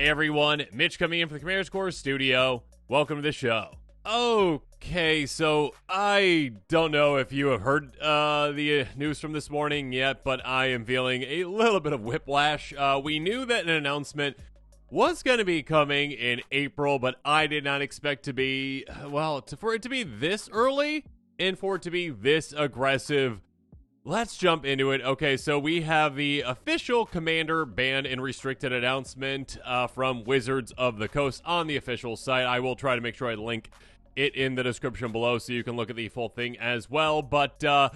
everyone, Mitch coming in from the Commander's Core studio. Welcome to the show. Okay, so I don't know if you have heard the news from this morning yet, but I am feeling a little bit of whiplash. We knew that an announcement was going to be coming in April, but I did not expect to be, for it to be this early and for it to be this aggressive. Let's jump into it. Okay, so we have the official Commander banned and restricted announcement from Wizards of the Coast on the official site. I will try to make sure I link it in the description below so you can look at the full thing as well. But yeah,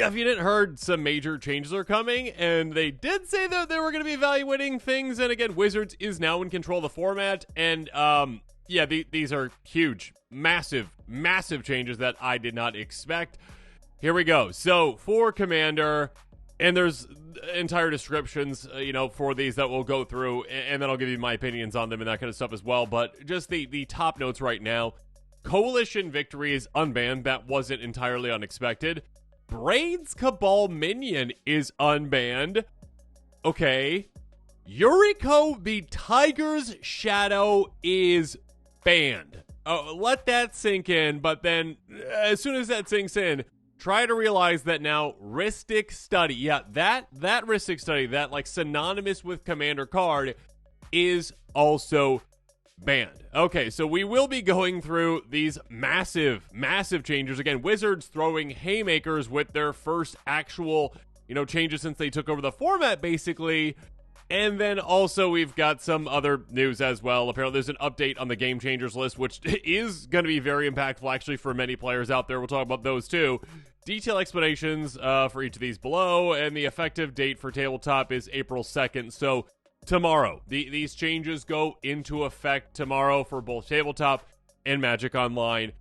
if you didn't heard, some major changes are coming, and they did say that they were going to be evaluating things. And again, Wizards is now in control of the format, and yeah, these are huge, massive changes that I did not expect. Here we go. So for Commander, and there's entire descriptions, for these that we'll go through, and then I'll give you my opinions on them and that kind of stuff as well. But just the top notes right now. Coalition Victory is unbanned. That wasn't entirely unexpected. Braid's Cabal Minion is unbanned. Okay. Yuriko the Tiger's Shadow is banned. Let that sink in, but then as soon as that sinks in, try to realize that now Rhystic Study, yeah, that Rhystic Study, that like synonymous with Commander card, is also banned. Okay, so we will be going through these massive changes. Again, Wizards throwing haymakers with their first actual, changes since they took over the format, basically. And then also we've got some other news as well. Apparently there's an update on the Game Changers list, which is going to be very impactful actually for many players out there. We'll talk about those too. Detailed explanations for each of these below, and the effective date for Tabletop is April 2nd. So tomorrow, these changes go into effect tomorrow for both Tabletop and Magic Online.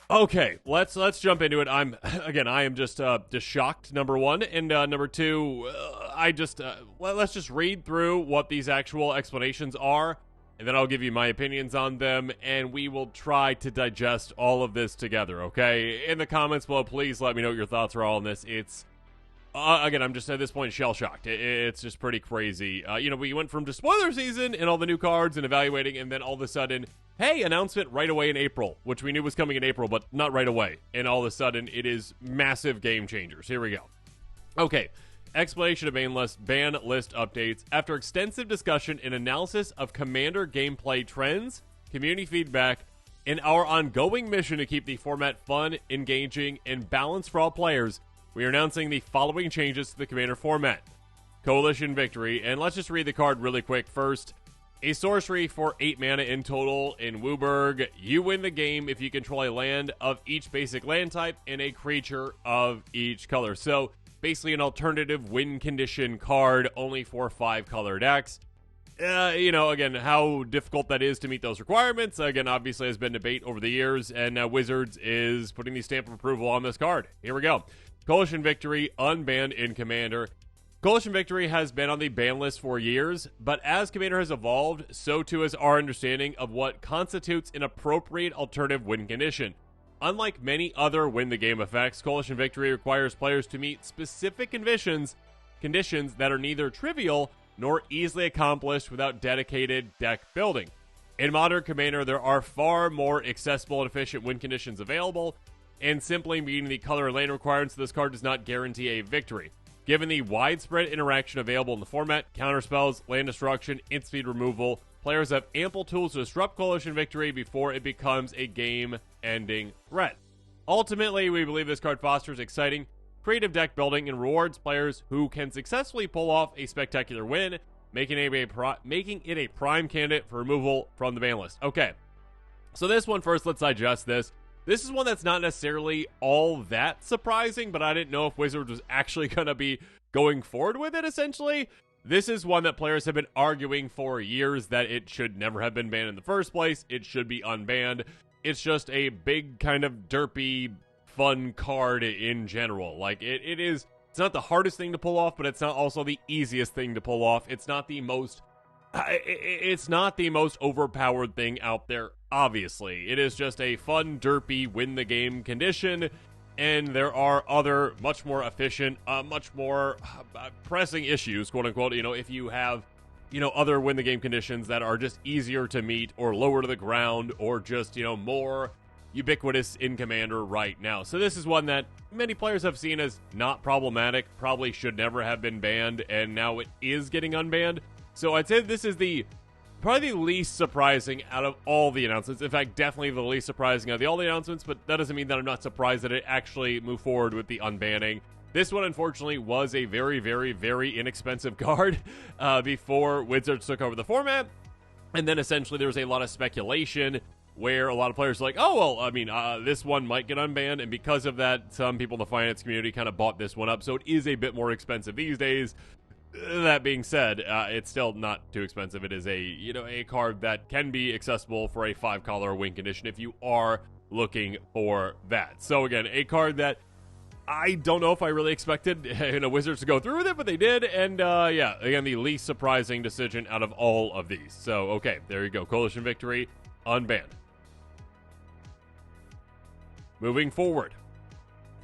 Okay, let's jump into it. I am just shocked, number one, and number two, let's just read through what these actual explanations are, and then I'll give you my opinions on them, and we will try to digest all of this together, okay? In the comments below, please let me know what your thoughts are all on this. It's, I'm just at this point shell-shocked. It's just pretty crazy. We went from just spoiler season and all the new cards and evaluating, and then all of a sudden, hey, announcement right away in April, which we knew was coming in April, but not right away. And all of a sudden, it is massive game changers. Here we go. Okay, explanation of ban list updates. After extensive discussion and analysis of Commander gameplay trends, community feedback, and our ongoing mission to keep the format fun, engaging, and balanced for all players, we are announcing the following changes to the Commander format. Coalition Victory, and let's just read the card really quick first. A sorcery for 8 mana in total in Wooburg. You win the game if you control a land of each basic land type and a creature of each color. So, basically an alternative win condition card only for 5-color decks. Again, how difficult that is to meet those requirements, again, obviously has been debate over the years, and now Wizards is putting the stamp of approval on this card. Here we go. Coalition Victory, unbanned in Commander. Coalition Victory has been on the ban list for years, but as Commander has evolved, so too has our understanding of what constitutes an appropriate alternative win condition. Unlike many other win-the-game effects, Coalition Victory requires players to meet specific conditions that are neither trivial nor easily accomplished without dedicated deck building. In Modern Commander, there are far more accessible and efficient win conditions available, and simply meeting the color and lane requirements of this card does not guarantee a victory. Given the widespread interaction available in the format, counterspells, land destruction, instant removal, players have ample tools to disrupt Coalition Victory before it becomes a game-ending threat. Ultimately, we believe this card fosters exciting, creative deck building and rewards players who can successfully pull off a spectacular win, making it a prime candidate for removal from the ban list. Okay, so this one first, let's digest this. This is one that's not necessarily all that surprising, but I didn't know if Wizards was actually going to be going forward with it, essentially. This is one that players have been arguing for years that it should never have been banned in the first place. It should be unbanned. It's just a big kind of derpy, fun card in general. Like, it's not the hardest thing to pull off, but it's not also the easiest thing to pull off. It's not the most overpowered thing out there, obviously. It is just a fun, derpy, win-the-game condition, and there are other much more efficient, much more pressing issues, quote-unquote. If you have other win the game conditions that are just easier to meet or lower to the ground or just, more ubiquitous in Commander right now. So this is one that many players have seen as not problematic, probably should never have been banned, and now it is getting unbanned. So I'd say this is probably the least surprising out of all the announcements. In fact, definitely the least surprising out of all the announcements, but that doesn't mean that I'm not surprised that it actually moved forward with the unbanning. This one, unfortunately, was a very, very, very inexpensive card before Wizards took over the format. And then essentially there was a lot of speculation where a lot of players were like, oh, well, this one might get unbanned. And because of that, some people in the finance community kind of bought this one up. So it is a bit more expensive these days. That being said, it's still not too expensive. It is a card that can be accessible for a 5-color win condition if you are looking for that. So again, a card that I don't know if I really expected Wizards to go through with it, but they did. And again, the least surprising decision out of all of these. So okay, there you go. Coalition victory, unbanned. Moving forward.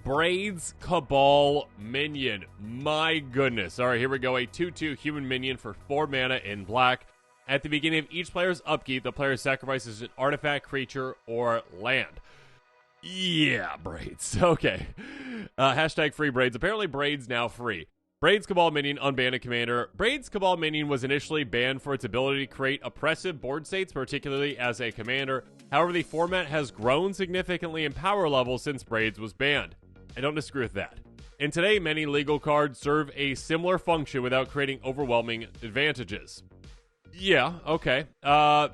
Braids Cabal Minion. My goodness. All right, here we go. A 2/2 human minion for 4 mana in black. At the beginning of each player's upkeep, the player sacrifices an artifact, creature, or land. Yeah, Braids. Okay. Hashtag free Braids. Apparently, Braids now free. Braids Cabal Minion, unbanned in Commander. Braids Cabal Minion was initially banned for its ability to create oppressive board states, particularly as a commander. However, the format has grown significantly in power level since Braids was banned. I don't disagree with that. And today, many legal cards serve a similar function without creating overwhelming advantages. Yeah, okay.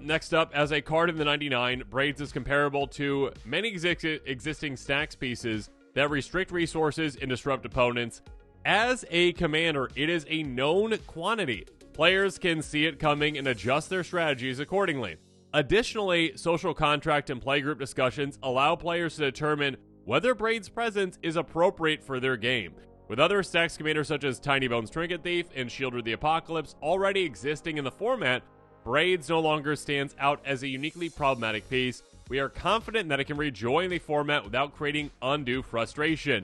Next up, as a card in the 99, Braids is comparable to many existing stacks pieces that restrict resources and disrupt opponents. As a commander, it is a known quantity. Players can see it coming and adjust their strategies accordingly. Additionally, social contract and playgroup discussions allow players to determine whether Braids' presence is appropriate for their game. With other stacks commanders such as Tiny Bones Trinket Thief and Shielder the Apocalypse already existing in the format, Braids no longer stands out as a uniquely problematic piece. We are confident that it can rejoin the format without creating undue frustration.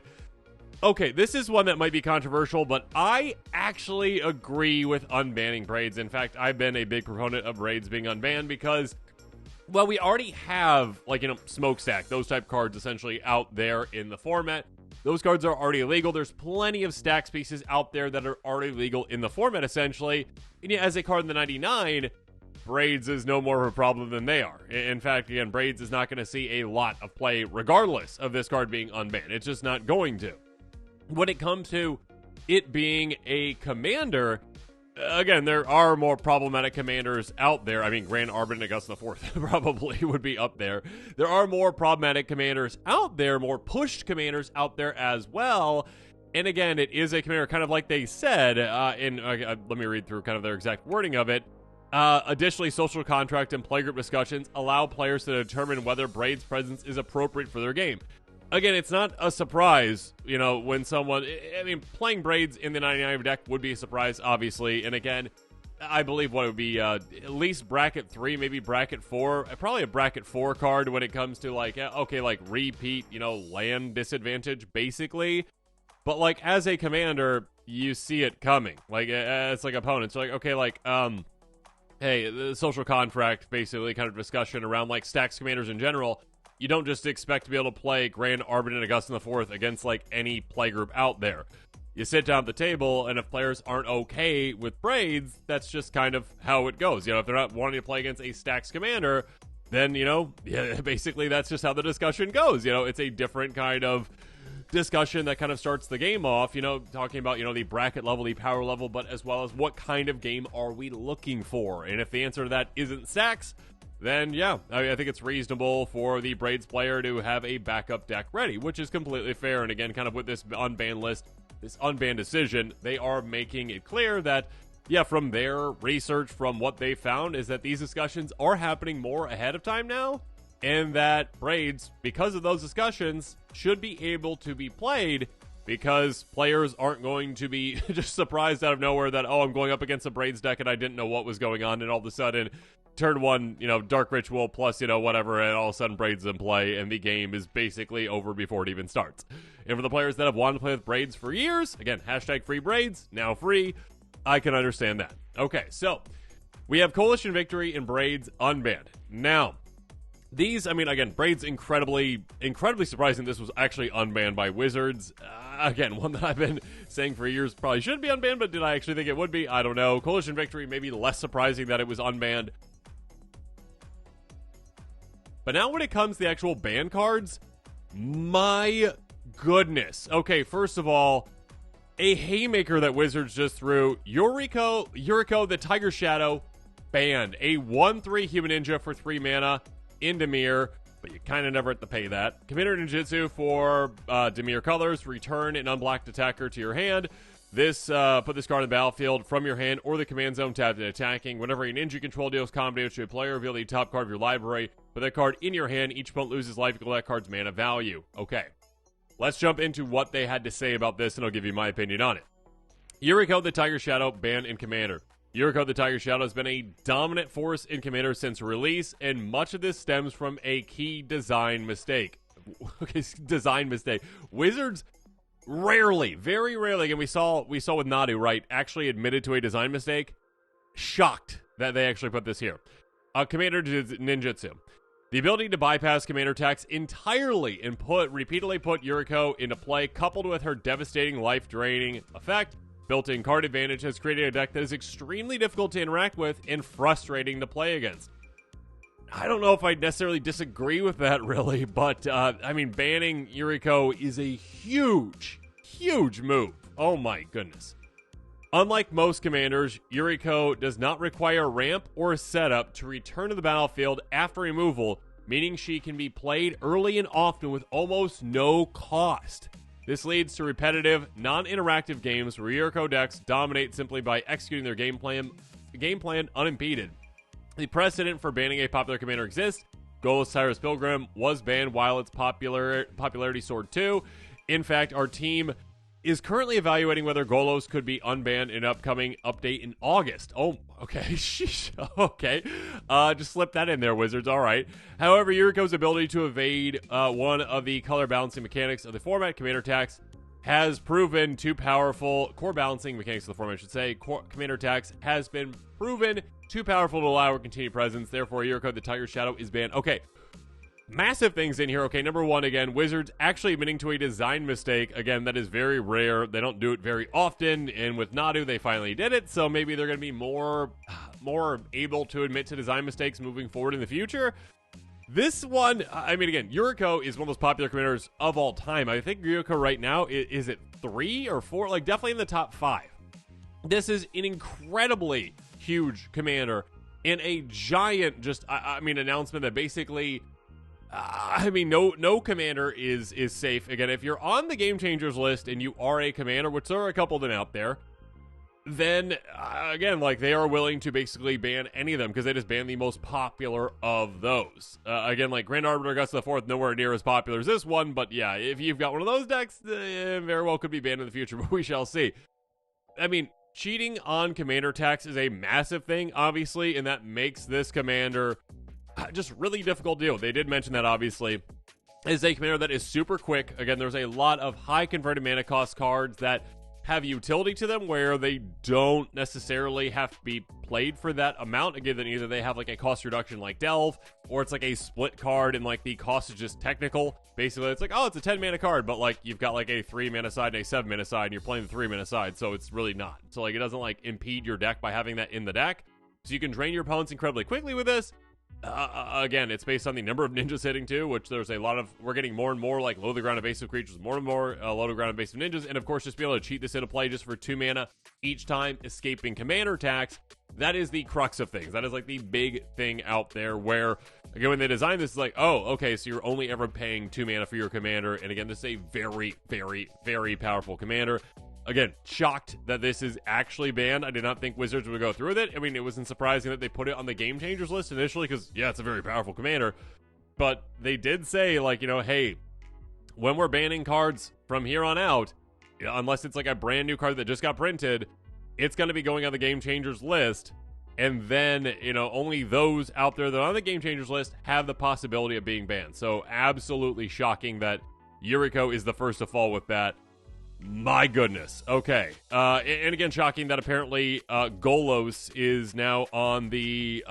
Okay, this is one that might be controversial, but I actually agree with unbanning Braids. In fact, I've been a big proponent of Braids being unbanned because, well, we already have, Smokestack, those type cards essentially out there in the format. Those cards are already illegal. There's plenty of stacks pieces out there that are already legal in the format, essentially. And yet, as a card in the 99, Braids is no more of a problem than they are. In fact, again, Braids is not going to see a lot of play regardless of this card being unbanned. It's just not going to. When it comes to it being a commander, again, there are more problematic commanders out there. I mean, Grand Arbiter and Augustus IV probably would be up there. There are more problematic commanders out there, more pushed commanders out there as well. And again, it is a commander, kind of like they said, let me read through kind of their exact wording of it. Additionally, social contract and playgroup discussions allow players to determine whether Braids' presence is appropriate for their game. Again, it's not a surprise, when someone... playing Braids in the 99 deck would be a surprise, obviously. And again, I believe what it would be, at least bracket 3, maybe bracket 4. Probably a bracket 4 card when it comes to, repeat, land disadvantage, basically. But, as a commander, you see it coming. It's like opponents. Hey, the social contract, basically, kind of discussion around, stacks commanders in general. You don't just expect to be able to play Grand Arbiter and Augustus IV against, any playgroup out there. You sit down at the table, and if players aren't okay with Braids, that's just kind of how it goes. If they're not wanting to play against a stacks commander, then, basically that's just how the discussion goes. It's a different kind of discussion that kind of starts the game off, talking about, the bracket level, the power level, but as well as what kind of game are we looking for? And if the answer to that isn't stacks, then yeah, I think it's reasonable for the Braids player to have a backup deck ready, which is completely fair. And again, kind of with this unbanned list, this unbanned decision, they are making it clear that, yeah, from their research, from what they found, is that these discussions are happening more ahead of time now, and that Braids, because of those discussions, should be able to be played because players aren't going to be just surprised out of nowhere that, oh, I'm going up against a Braids deck and I didn't know what was going on, and all of a sudden turn one, Dark Ritual plus, whatever, and all of a sudden Braids in play, and the game is basically over before it even starts. And for the players that have wanted to play with Braids for years, again, hashtag free Braids, now free. I can understand that. Okay, so we have Coalition Victory and Braids unbanned. Now, these, I mean, again, Braids incredibly surprising this was actually unbanned by Wizards. Again, one that I've been saying for years probably shouldn't be unbanned, but did I actually think it would be? I don't know. Coalition Victory, maybe less surprising that it was unbanned. But now when it comes to the actual ban cards, my goodness. Okay, first of all, a haymaker that Wizards just threw. Yuriko, the Tiger Shadow, banned. A 1/3 human ninja for 3 mana in Dimir, but you kind of never have to pay that. Commander Ninjutsu for Dimir colors. Return an unblocked attacker to your hand. This, put this card on the battlefield from your hand or the command zone tapped and attacking. Whenever a ninja control deals combat damage to a player, reveal the top card of your library. Put that card in your hand. Each opponent loses life equal to that card's mana value. Okay. Let's jump into what they had to say about this, and I'll give you my opinion on it. Yuriko the Tiger Shadow banned in Commander. Yuriko the Tiger Shadow has been a dominant force in Commander since release, and much of this stems from a key design mistake. Okay, design mistake. Wizards rarely, very rarely, and we saw with Nadu, right, actually admitted to a design mistake. Shocked that they actually put this here. Commander Ninjutsu. The ability to bypass commander attacks entirely and repeatedly put Yuriko into play, coupled with her devastating life-draining effect, built-in card advantage, has created a deck that is extremely difficult to interact with and frustrating to play against. I don't know if I necessarily disagree with that, really, but, I mean, banning Yuriko is a huge, huge move. Oh my goodness. Unlike most commanders, Yuriko does not require ramp or setup to return to the battlefield after removal, meaning she can be played early and often with almost no cost. This leads to repetitive, non-interactive games where Yuriko decks dominate simply by executing their game plan unimpeded. The precedent for banning a popular commander exists. Golos Tyrus Pilgrim was banned while its popularity soared too. In fact, our team is currently evaluating whether Golos could be unbanned in an upcoming update in August. Oh, okay. Sheesh. Okay. Just slip that in there, Wizards. All right. However, Yuriko's ability to evade one of the color balancing mechanics of the format, commander attacks, has proven too powerful. Core balancing mechanics of the format, I should say. Commander attacks has been proven too powerful to allow her continued presence. Therefore, Yuriko the Tiger Shadow is banned. Okay. Massive things in here. Okay, number one, again, Wizards actually admitting to a design mistake. Again, that is very rare. They don't do it very often, and with Nadu, they finally did it, so maybe they're going to be more able to admit to design mistakes moving forward in the future. This one, I mean, again, Yuriko is one of those popular commanders of all time. I think Yuriko right now, is it 3 or 4? Like, definitely in the top 5. This is an incredibly huge commander, and a giant, announcement that basically... no commander is safe. Again, if you're on the Game Changers list and you are a commander, which there are a couple of them out there, then, again, like, they are willing to basically ban any of them because they just ban the most popular of those. Again, like, Grand Arbiter Augusta IV, nowhere near as popular as this one, but yeah, if you've got one of those decks, very well could be banned in the future, but we shall see. I mean, cheating on commander attacks is a massive thing, obviously, and that makes this commander... just really difficult to deal. They did mention that, obviously, is a commander that is super quick. Again, there's a lot of high converted mana cost cards that have utility to them where they don't necessarily have to be played for that amount. Again, then either they have like a cost reduction like Delve, or it's like a split card and like the cost is just technical. Basically, it's like, oh, it's a 10 mana card, but like you've got like a 3 mana side and a 7 mana side, and you're playing the 3 mana side, so it's really not. So like it doesn't like impede your deck by having that in the deck. So you can drain your opponents incredibly quickly with this. Again, it's based on the number of ninjas hitting too, which there's a lot of, we're getting more and more like low to the ground evasive creatures, more and more low to the ground evasive ninjas, and of course just be able to cheat this into play just for 2 mana each time, escaping commander attacks. That is the crux of things. That is like the big thing out there where, again, when they designed this, it's like, oh, okay, so you're only ever paying 2 mana for your commander, and again, this is a very, very, very powerful commander. Again, shocked that this is actually banned. I did not think Wizards would go through with it. I mean, it wasn't surprising that they put it on the Game Changers list initially because, yeah, it's a very powerful commander. But they did say, like, you know, hey, when we're banning cards from here on out, unless it's like a brand new card that just got printed, it's going to be going on the Game Changers list. And then, you know, only those out there that are on the Game Changers list have the possibility of being banned. So absolutely shocking that Yuriko is the first to fall with that. My goodness. Okay. And again, shocking that apparently Golos is now on the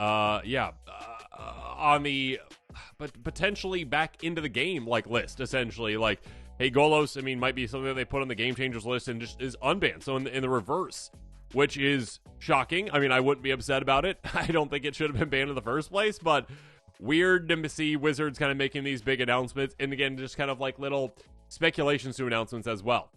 but potentially back into the game like list. Essentially, like, hey, Golos, I mean, might be something that they put on the game changers list and just is unbanned. So in the reverse, which is shocking. I mean, I wouldn't be upset about it. I don't think it should have been banned in the first place, but weird to see Wizards kind of making these big announcements, and again, just kind of like little speculations to announcements as well.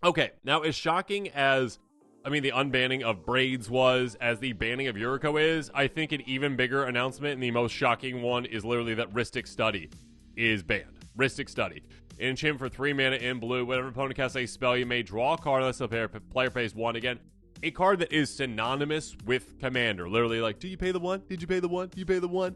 Okay, now as shocking as, I mean, the unbanning of Braids was, as the banning of Yuriko is, I think an even bigger announcement and the most shocking one is literally that Rhystic Study is banned. Rhystic Study. Enchant for 3 mana in blue. Whenever opponent casts a spell, you may draw a card unless the player pays 1. Again, a card that is synonymous with Commander. Literally like, do you pay the 1? Did you pay the 1? Do you pay the 1?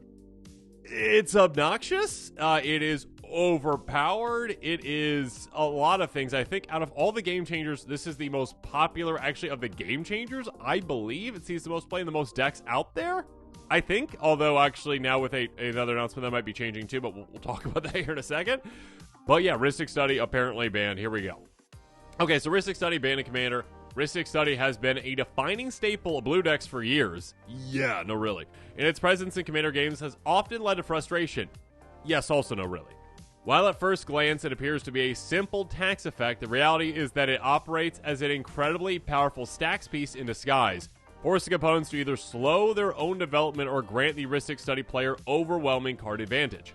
It's obnoxious. It is overpowered. It is a lot of things. I think out of all the game changers, this is the most popular, actually, of the game changers. I believe it sees the most play in the most decks out there, I think. Although, actually, now with another announcement, that might be changing too, but we'll talk about that here in a second. But yeah, Rhystic Study apparently banned. Here we go. Okay, so Rhystic Study banned in Commander. Rhystic Study has been a defining staple of blue decks for years. Yeah, no really. And its presence in Commander games has often led to frustration. Yes, also no really. While at first glance it appears to be a simple tax effect, the reality is that it operates as an incredibly powerful stacks piece in disguise, forcing opponents to either slow their own development or grant the Rhystic Study player overwhelming card advantage.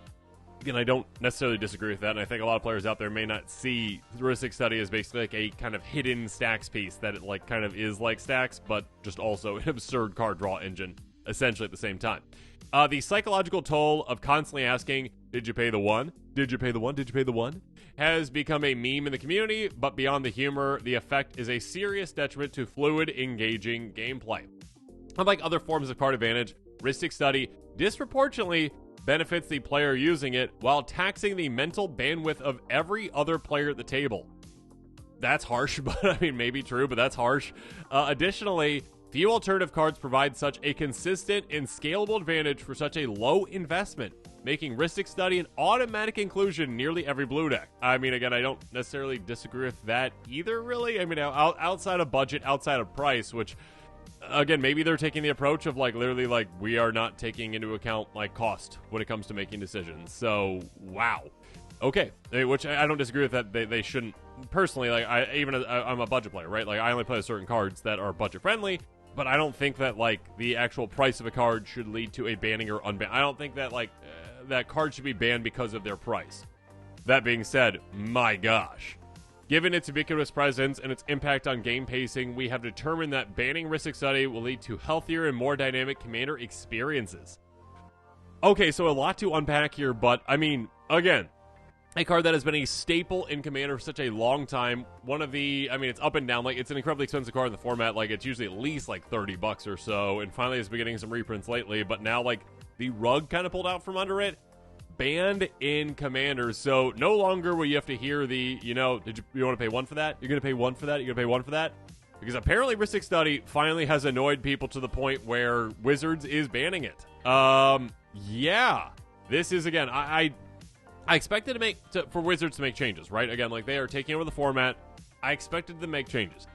Again, I don't necessarily disagree with that, and I think a lot of players out there may not see the Rhystic Study as basically like a kind of hidden stacks piece, that it like kind of is like stacks, but just also an absurd card draw engine, essentially at the same time. The psychological toll of constantly asking, did you pay the 1? Did you pay the 1? Did you pay the 1? Has become a meme in the community, but beyond the humor, the effect is a serious detriment to fluid, engaging gameplay. Unlike other forms of card advantage, Rhystic Study disproportionately benefits the player using it while taxing the mental bandwidth of every other player at the table. That's harsh, but I mean, maybe true, but that's harsh. Additionally, few alternative cards provide such a consistent and scalable advantage for such a low investment, making Rhystic Study an automatic inclusion in nearly every blue deck. I mean, again, I don't necessarily disagree with that either, really. I mean, outside of budget, outside of price, which, again, maybe they're taking the approach of like literally like we are not taking into account like cost when it comes to making decisions. So wow, okay, which I don't disagree with that. They shouldn't. Personally, like I'm a budget player, right? Like I only play certain cards that are budget friendly, but I don't think that like the actual price of a card should lead to a banning or unban. I don't think that like that card should be banned because of their price. That being said, my gosh. Given its ubiquitous presence and its impact on game pacing, we have determined that banning Rhystic Study will lead to healthier and more dynamic Commander experiences. Okay, so a lot to unpack here, but I mean, again, a card that has been a staple in Commander for such a long time. One of the, I mean, it's up and down. Like, it's an incredibly expensive card in the format. Like, it's usually at least like $30 or so, and finally it's been getting some reprints lately, but now, like, the rug kind of pulled out from under it. Banned in Commander, so no longer will you have to hear the, you know, you want to pay 1 for that? You're going to pay 1 for that? You're going to pay 1 for that? Because apparently Rhystic Study finally has annoyed people to the point where Wizards is banning it. Yeah. This is, again, I expected for Wizards to make changes, right? Again, like, they are taking over the format. I expected them to make changes.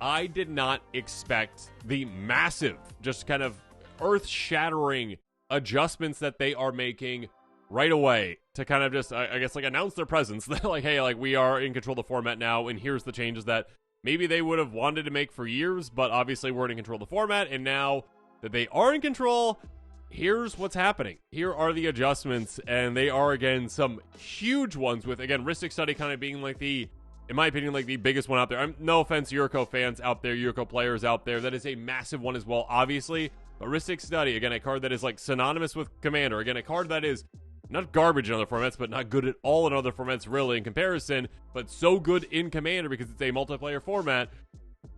I did not expect the massive, just kind of earth-shattering adjustments that they are making right away to kind of just, I guess, like, announce their presence. They're like, hey, like, we are in control of the format now, and here's the changes that maybe they would have wanted to make for years, but obviously weren't in control of the format, and now that they are in control, here's what's happening. Here are the adjustments, and they are, again, some huge ones with, again, Rhystic Study kind of being like the, in my opinion, like the biggest one out there. No offense, Yuriko fans out there, Yuriko players out there. That is a massive one as well, obviously. But Rhystic Study, again, a card that is like synonymous with Commander. Again, a card that is not garbage in other formats, but not good at all in other formats, really, in comparison, but so good in Commander because it's a multiplayer format.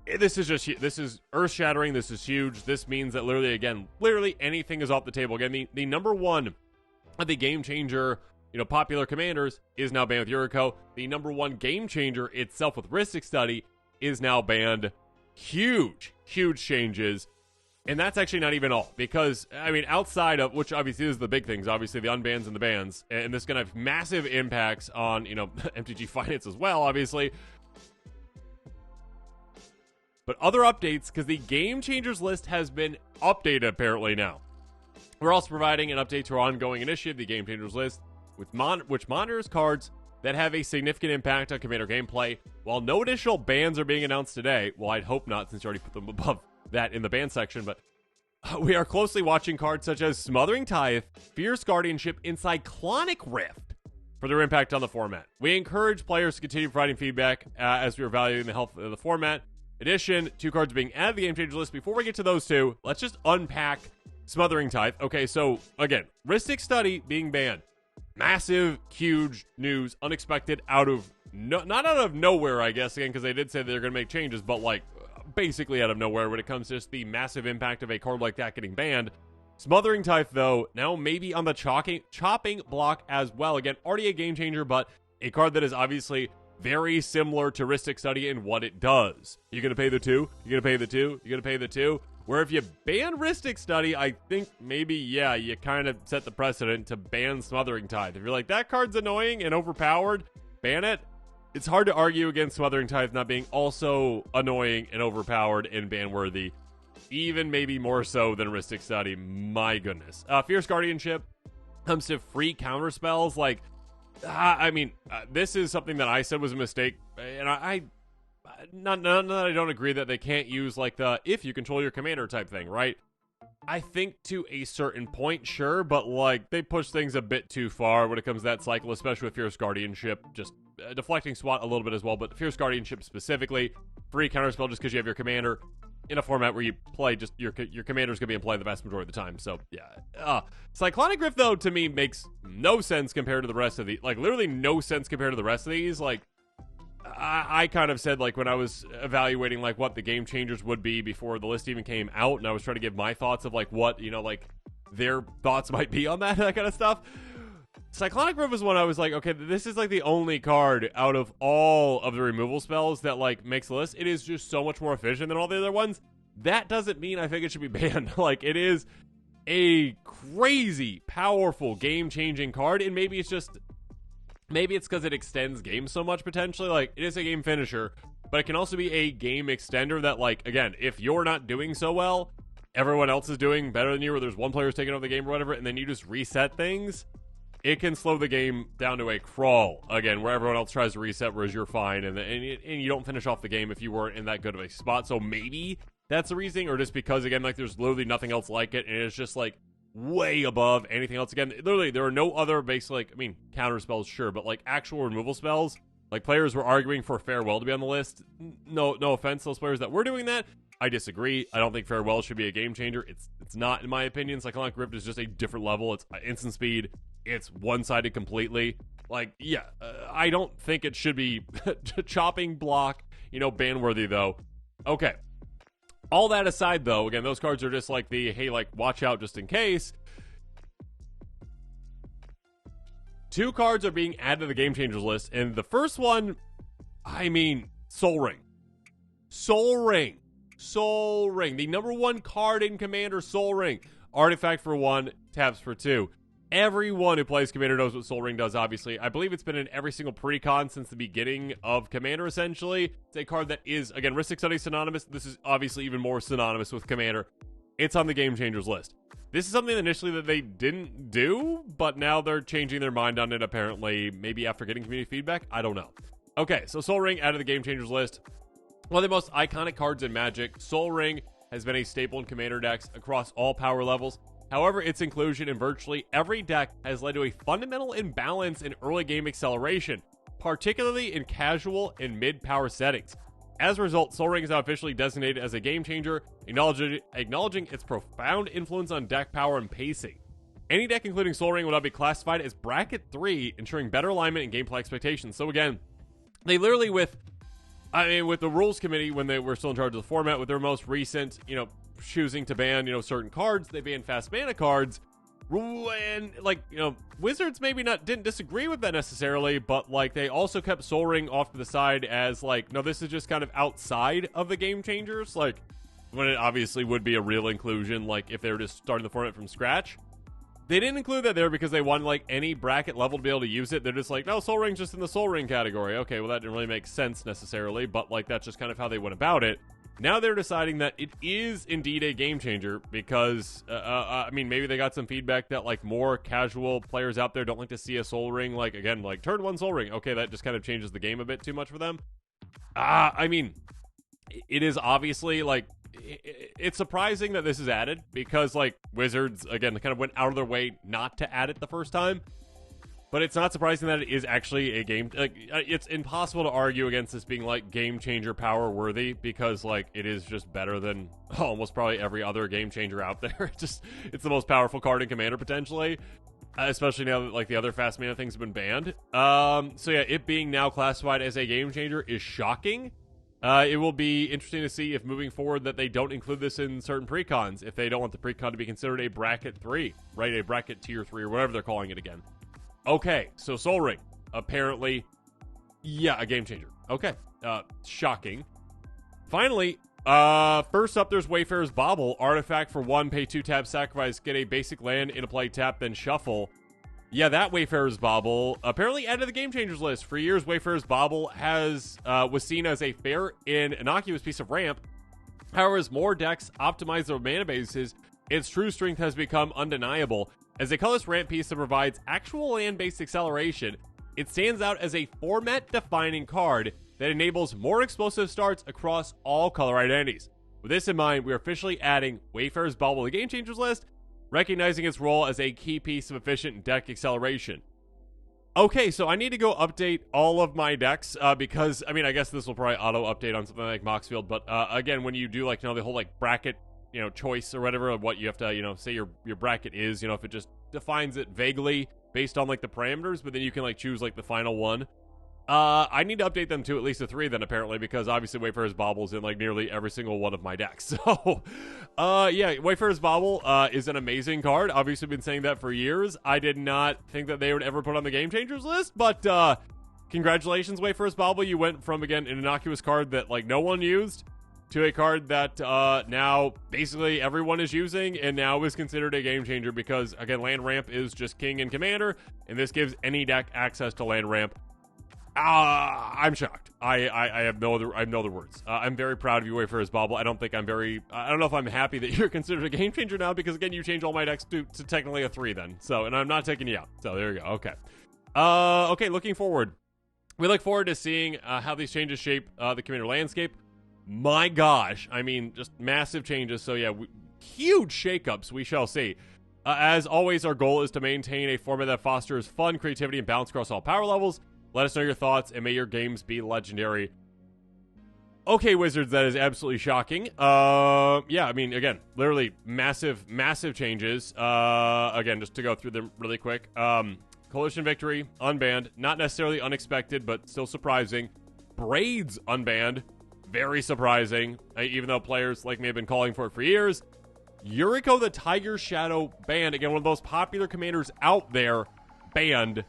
This is earth-shattering. This is huge. This means that literally anything is off the table. Again, the number one of the game changer, popular commanders is now banned with Yuriko. The number one game changer itself with Rhystic Study is now banned. Huge changes. And that's actually not even all, because, I mean, outside of, which obviously is the big things, obviously the unbans and the bans, and this is going to have massive impacts on, MTG finance as well, obviously. But other updates, because the Game Changers list has been updated apparently now. We're also providing an update to our ongoing initiative, the Game Changers list, which monitors cards that have a significant impact on Commander gameplay. While no additional bans are being announced today, well, I'd hope not, since you already put them above that in the ban section, but we are closely watching cards such as Smothering Tithe, Fierce Guardianship, and Cyclonic Rift for their impact on the format. We encourage players to continue providing feedback as we are evaluating the health of the format. In addition, 2 cards being added to the Game Changers list. Before we get to those 2, let's just unpack Smothering Tithe. Okay, so again, Rhystic Study being banned. Massive, huge news, unexpected, not out of nowhere, I guess, again, because they did say they're going to make changes, but like basically out of nowhere when it comes to just the massive impact of a card like that getting banned. Smothering Tithe, though, now maybe on the chopping block as well. Again, already a game changer, but a card that is obviously very similar to Rhystic Study in what it does. You're going to pay the 2, you're going to pay the 2, you're going to pay the 2. Where if you ban Rhystic Study, I think maybe, yeah, you kind of set the precedent to ban Smothering Tithe. If you're like, that card's annoying and overpowered, ban it. It's hard to argue against Smothering Tithe not being also annoying and overpowered and ban-worthy. Even maybe more so than Rhystic Study. My goodness. Fierce Guardianship comes to free counter spells. Like, this is something that I said was a mistake. And not that I don't agree that they can't use like the if you control your commander type thing, right? I think to a certain point, sure, but like they push things a bit too far when it comes to that cycle, especially with Fierce Guardianship, just deflecting SWAT a little bit as well, but Fierce Guardianship specifically, free counterspell just because you have your commander in a format where you play just your commander's gonna be in play the vast majority of the time. So yeah, Cyclonic Rift though to me makes no sense compared to the rest of the literally no sense compared to the rest of these. Like I kind of said, like, when I was evaluating, like, what the Game Changers would be before the list even came out, and I was trying to give my thoughts of, like, what, like, their thoughts might be on that kind of stuff. Cyclonic Rift was one I was like, okay, this is, like, the only card out of all of the removal spells that, like, makes the list. It is just so much more efficient than all the other ones. That doesn't mean I think it should be banned. Like, it is a crazy, powerful, game-changing card, and maybe it's because it extends games so much, potentially. Like, it is a game finisher, but it can also be a game extender that, like, again, if you're not doing so well, everyone else is doing better than you, or there's one player's taking over the game or whatever, and then you just reset things, it can slow the game down to a crawl, again, where everyone else tries to reset, whereas you're fine, and you don't finish off the game if you weren't in that good of a spot. So maybe that's the reasoning, or just because, again, like, there's literally nothing else like it, and it's just, like, way above anything else. Again, literally, there are no other basic, like, I mean, counter spells, sure, but, like, actual removal spells, like, players were arguing for Farewell to be on the list. No offense to those players that were doing that. I disagree. I don't think Farewell should be a game changer. It's not, in my opinion. Cyclonic Rift is just a different level. It's instant speed. It's one-sided completely. Like, yeah, I don't think it should be chopping block, ban-worthy, though. Okay. All that aside, though, again, those cards are just like the, hey, like, watch out just in case. 2 cards are being added to the Game Changers list, and the first one, I mean, Soul Ring. Soul Ring. Soul Ring. The number 1 card in Commander, Soul Ring. Artifact for 1, taps for 2. Everyone who plays Commander knows what Soul Ring does, obviously. I believe it's been in every single pre-con since the beginning of Commander, essentially. It's a card that is, again, Rhystic Study synonymous. This is obviously even more synonymous with Commander. It's on the Game Changers list. This is something initially that they didn't do, but now they're changing their mind on it, apparently, maybe after getting community feedback. I don't know. Okay, so Soul Ring out of the Game Changers list. One of the most iconic cards in Magic, Soul Ring has been a staple in Commander decks across all power levels. However, its inclusion in virtually every deck has led to a fundamental imbalance in early game acceleration, particularly in casual and mid-power settings. As a result, Soul Ring is now officially designated as a game changer, acknowledging its profound influence on deck power and pacing. Any deck including Soul Ring will now be classified as Bracket 3, ensuring better alignment and gameplay expectations. So again, they literally with the rules committee, when they were still in charge of the format, with their most recent, choosing to ban, certain cards, they banned fast mana cards. And, Wizards maybe didn't disagree with that necessarily, but, they also kept Soul Ring off to the side as, no, this is just kind of outside of the Game Changers. when it obviously would be a real inclusion, like if they were just starting the format from scratch. They didn't include that there because they wanted like any bracket level to be able to use it. They're just like, no, Soul Ring's just in the Soul Ring category. Okay, well that didn't really make sense necessarily, but like that's just kind of how they went about it. Now they're deciding that it is indeed a game changer because, I mean, maybe they got some feedback that like more casual players out there don't like to see a Soul Ring, like again, like turn one Soul Ring. Okay, that just kind of changes the game a bit too much for them. I mean, it is obviously like, it's surprising that this is added because like Wizards again kind of went out of their way not to add it the first time, but it's not surprising that it is actually a game. Like, it's impossible to argue against this being like game changer power worthy because like it is just better than almost probably every other game changer out there. It's the most powerful card in Commander potentially, especially now that like the other fast mana things have been banned. So yeah, it being now classified as a game changer is shocking. It will be interesting to see if moving forward that they don't include this in certain precons, if they don't want the precon to be considered a bracket 3, right? A bracket tier 3 or whatever they're calling it again. Okay, so Soul Ring, apparently, yeah, a game changer. Okay, shocking. Finally, first up there's Wayfarer's Bauble, artifact for 1, pay 2 tap, sacrifice, get a basic land in a play tap, then shuffle. Yeah, that Wayfarer's Bauble apparently added to the Game Changers list. For years, Wayfarer's Bauble was seen as a fair and innocuous piece of ramp. However, as more decks optimize their mana bases, its true strength has become undeniable. As a colorless ramp piece that provides actual land-based acceleration, it stands out as a format-defining card that enables more explosive starts across all color identities. With this in mind, we are officially adding Wayfarer's Bauble to the Game Changers list, recognizing its role as a key piece of efficient deck acceleration. Okay, so I need to go update all of my decks, because, I mean, I guess this will probably auto-update on something like Moxfield, but, again, when you do, like, the whole, like, bracket, choice or whatever, of what you have to, say your bracket is, if it just defines it vaguely based on, like, the parameters, but then you can, like, choose, like, the final one. I need to update them to at least a 3 then, apparently, because obviously Wayfarer's Bauble's in, like, nearly every single one of my decks. So, yeah, Wayfarer's Bauble is an amazing card. Obviously, been saying that for years. I did not think that they would ever put on the Game Changers list, but, congratulations, Wayfarer's Bauble. You went from, again, an innocuous card that, like, no one used to a card that, now basically everyone is using and now is considered a game changer because, again, land ramp is just king in Commander, and this gives any deck access to land ramp. I'm shocked. I have no other words. I'm very proud of you, Wayfarer's Bauble. I don't know if I'm happy that you're considered a game changer now because, again, you changed all my decks to technically a 3 then. So, and I'm not taking you out. So, there you go. Okay. Okay, looking forward. We look forward to seeing how these changes shape the Commander landscape. My gosh. I mean, just massive changes. So, yeah, huge shakeups we shall see. As always, our goal is to maintain a format that fosters fun, creativity, and balance across all power levels. Let us know your thoughts, and may your games be legendary. Okay, Wizards, that is absolutely shocking. Yeah, I mean, again, literally massive changes. Again, just to go through them really quick. Coalition Victory, unbanned. Not necessarily unexpected, but still surprising. Braids, unbanned. Very surprising, even though players like me have been calling for it for years. Yuriko the Tiger Shadow, banned. Again, one of the most popular commanders out there, banned.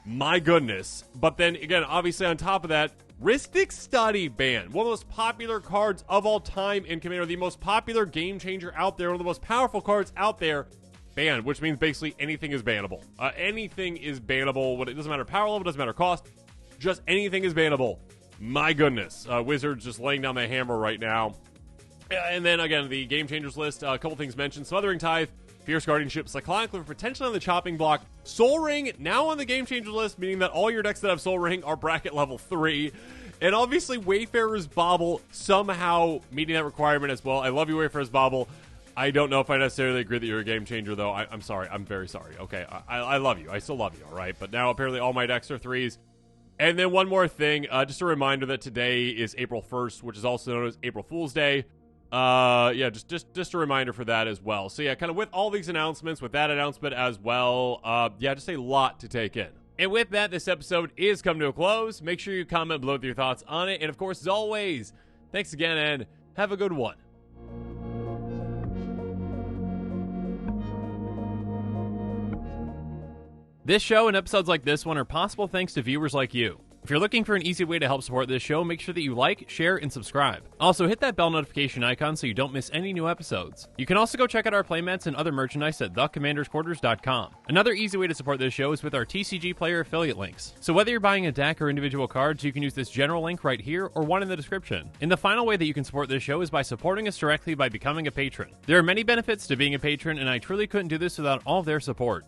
My goodness. But then, again, obviously on top of that, Rhystic Study banned. One of the most popular cards of all time in Commander. The most popular game changer out there. One of the most powerful cards out there. Banned, which means basically anything is bannable. Anything is bannable. It doesn't matter power level, doesn't matter cost. Just anything is bannable. My goodness. Wizards just laying down the hammer right now. And then, again, the game changers list. A couple things mentioned. Smothering Tithe. Fierce Guardianship, Cyclonic Cliff, potentially on the chopping block. Soul Ring, now on the Game Changer list, meaning that all your decks that have Soul Ring are bracket level 3. And obviously, Wayfarer's Bauble somehow meeting that requirement as well. I love you, Wayfarer's Bauble. I don't know if I necessarily agree that you're a game changer, though. I'm sorry. I'm very sorry. Okay, I love you. I still love you, all right? But now, apparently, all my decks are 3s. And then one more thing. Just a reminder that today is April 1st, which is also known as April Fool's Day. Yeah, just a reminder for that as well. So yeah, kind of with all these announcements, with that announcement as well, yeah, just a lot to take in. And with that, this episode is coming to a close. Make sure you comment below with your thoughts on it. And of course, as always, thanks again and have a good one. This show and episodes like this one are possible thanks to viewers like you. If you're looking for an easy way to help support this show, make sure that you like, share, and subscribe. Also, hit that bell notification icon so you don't miss any new episodes. You can also go check out our playmats and other merchandise at thecommandersquarters.com. Another easy way to support this show is with our TCG Player affiliate links. So whether you're buying a deck or individual cards, you can use this general link right here or one in the description. And the final way that you can support this show is by supporting us directly by becoming a patron. There are many benefits to being a patron, and I truly couldn't do this without all of their support.